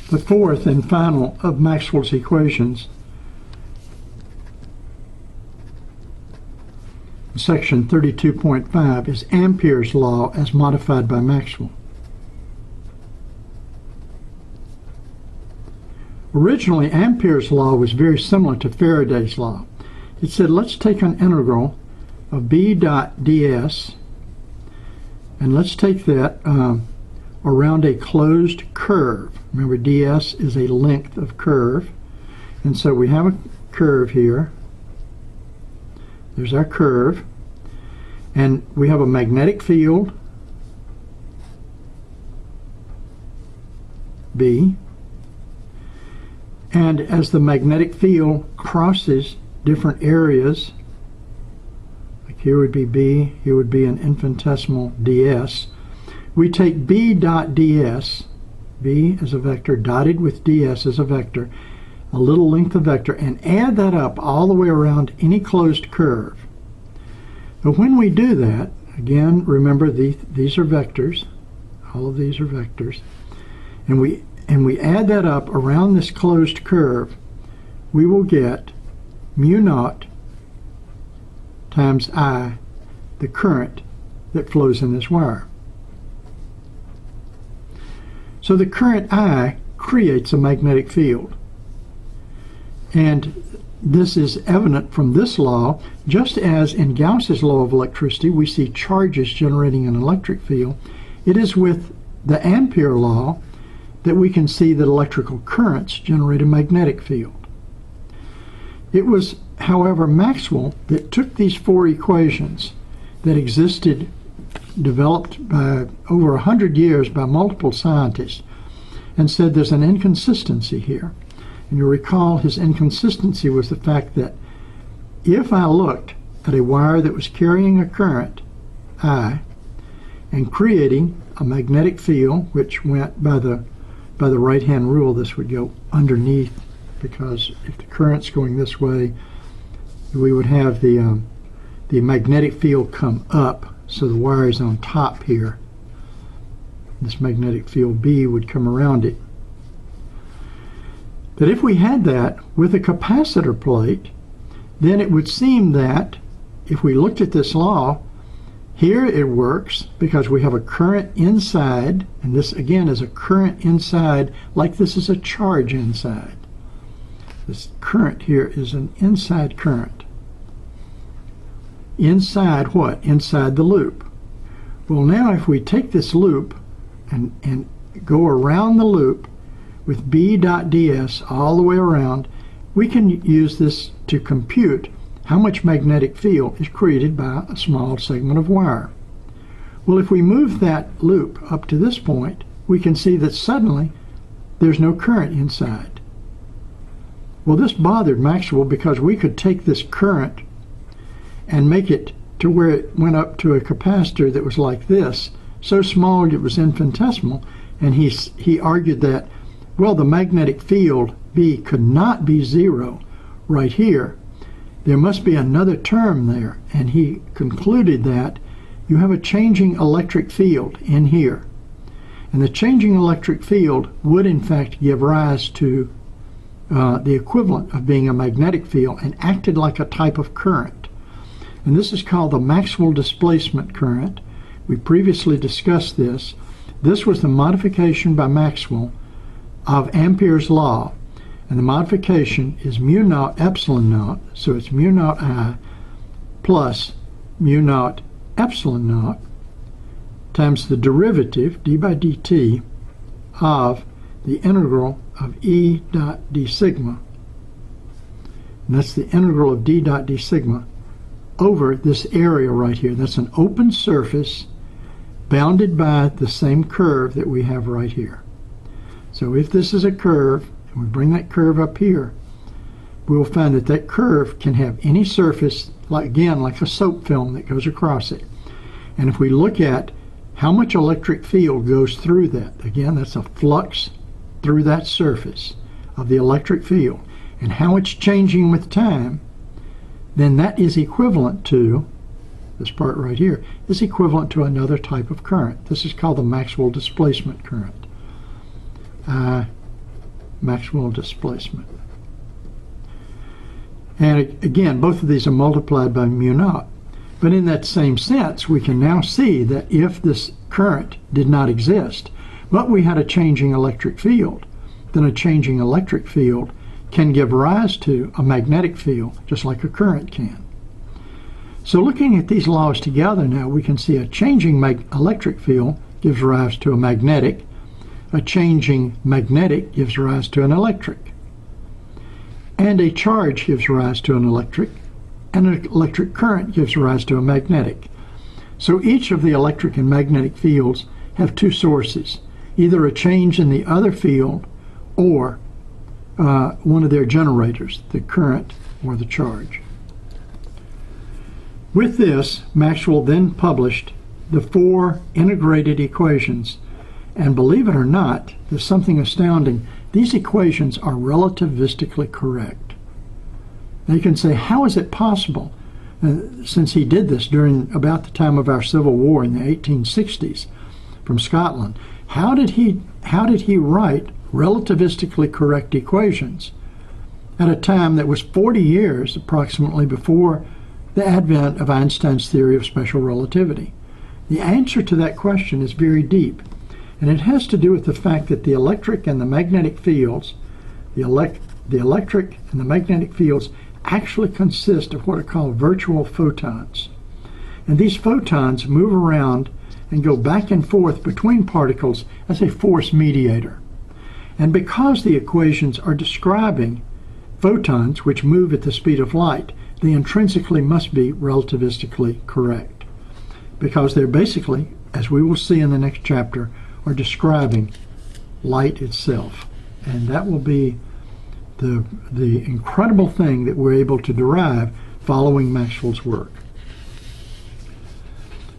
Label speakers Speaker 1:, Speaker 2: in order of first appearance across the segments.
Speaker 1: The fourth and final of Maxwell's equations, section 32.5, is Ampere's law as modified by Maxwell. Originally, Ampere's law was very similar to Faraday's law. It said, let's take an integral of B dot ds, and let's take that around a closed curve. Remember, ds is a length of curve. And so we have a curve here. There's our curve. And we have a magnetic field, B. And as the magnetic field crosses different areas, like here would be B, here would be an infinitesimal ds, we take B dot ds, B as a vector dotted with ds as a vector, a little length of vector, and add that up all the way around any closed curve. But when we do that, again, remember these are vectors, all of these are vectors, and we add that up around this closed curve, we will get mu naught times I, the current that flows in this wire. So the current I creates a magnetic field. And this is evident from this law, just as in Gauss's law of electricity we see charges generating an electric field. It is with the Ampere law that we can see that electrical currents generate a magnetic field. It was, however, Maxwell that took these four equations that existed, developed by over 100 years by multiple scientists, and said there's an inconsistency here. And you'll recall his inconsistency was the fact that if I looked at a wire that was carrying a current, I, and creating a magnetic field, which went by the right-hand rule, this would go underneath, because if the current's going this way, we would have the magnetic field come up, so the wire is on top here. This magnetic field B would come around it. But if we had that with a capacitor plate, then it would seem that if we looked at this law, here it works because we have a current inside, and this again is a current inside, like this is a charge inside. This current here is an inside current. Inside what? Inside the loop. Well, now if we take this loop and go around the loop with B dot ds all the way around, we can use this to compute how much magnetic field is created by a small segment of wire. Well, if we move that loop up to this point, we can see that suddenly there's no current inside. Well, this bothered Maxwell because we could take this current and make it to where it went up to a capacitor that was like this, so small it was infinitesimal, and he argued that, well, the magnetic field B could not be zero right here. There must be another term there, and he concluded that you have a changing electric field in here. And the changing electric field would in fact give rise to the equivalent of being a magnetic field and acted like a type of current. And this is called the Maxwell displacement current. We previously discussed this. This was the modification by Maxwell of Ampere's law. And the modification is mu naught epsilon naught, so it's mu naught I plus mu naught epsilon naught times the derivative, d by dt, of the integral of E dot d sigma. And that's the integral of d dot d sigma over this area right here. That's an open surface bounded by the same curve that we have right here. So if this is a curve, and we bring that curve up here, we will find that that curve can have any surface, like a soap film that goes across it. And if we look at how much electric field goes through that, again, that's a flux through that surface of the electric field, and how it's changing with time, then that is equivalent to, this part right here, is equivalent to another type of current. This is called the Maxwell displacement current. Maxwell displacement. And again, both of these are multiplied by mu naught. But in that same sense, we can now see that if this current did not exist, but we had a changing electric field, then a changing electric field can give rise to a magnetic field, just like a current can. So looking at these laws together now, we can see a changing electric field gives rise to a magnetic, a changing magnetic gives rise to an electric, and a charge gives rise to an electric, and an electric current gives rise to a magnetic. So each of the electric and magnetic fields have two sources, either a change in the other field or one of their generators, the current or the charge. With this, Maxwell then published the 4 integrated equations, and believe it or not, there's something astounding. These equations are relativistically correct. Now you can say, how is it possible? Since he did this during about the time of our Civil War in the 1860s from Scotland, how did he write relativistically correct equations at a time that was 40 years approximately before the advent of Einstein's theory of special relativity? The answer to that question is very deep, and it has to do with the fact that the electric and the magnetic fields, the electric and the magnetic fields actually consist of what are called virtual photons. And these photons move around and go back and forth between particles as a force mediator. And because the equations are describing photons which move at the speed of light, they intrinsically must be relativistically correct, because they're basically, as we will see in the next chapter, are describing light itself. And that will be the incredible thing that we're able to derive following Maxwell's work.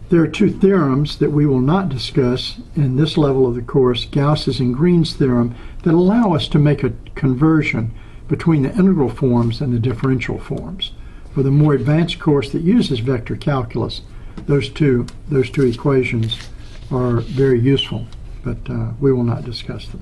Speaker 1: There are 2 theorems that we will not discuss in this level of the course, Gauss's and Green's theorem, that allow us to make a conversion between the integral forms and the differential forms. For the more advanced course that uses vector calculus, those two equations are very useful, but we will not discuss them.